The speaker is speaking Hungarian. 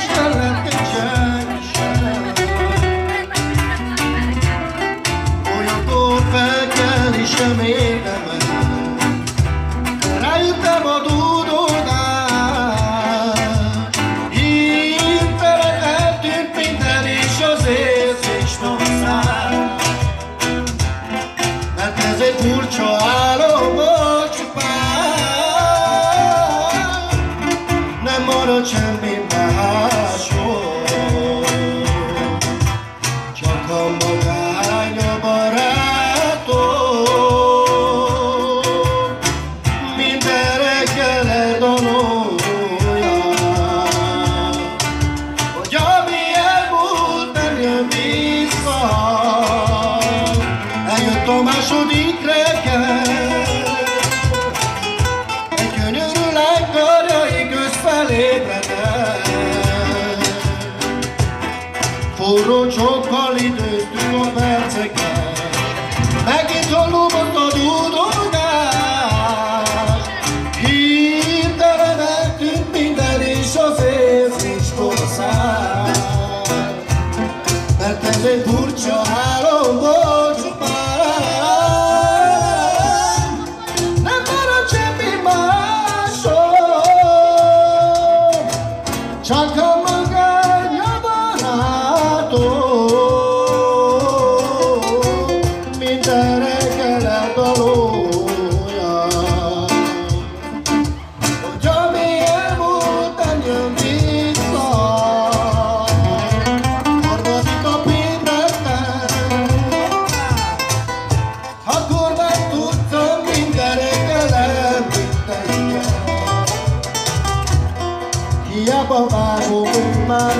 Istennek nincsen sem. Olyankor fel kell és remélem el, rájöttem a dúdolnál. Hirtelen eltűnt minden és az érzés rosszál. Mert ez egy furcsa álom volt csupán, nem marad semmi másról, csak a magány a barátom, minden reggel eldalolja, hogy ami elmúlt nem jön vissza. Eljött a második reggel, egy gyönyörű lány karjai közt felébredett. Forró csókkal időztük a perceket, megint hallom a dúdolgást. Hirtelen eltűnt minden és az érzés tosszál, mert ez egy furcsa álom volt csupán, nem marad semmi másról, csak a magány a barátom, minden reggel eldalolja, hogy ami elmúlt nem jön vissza. Harmadik nap ébredtem, akkor megtudtam, minden reggel elvitte igen. Hiába vágom, már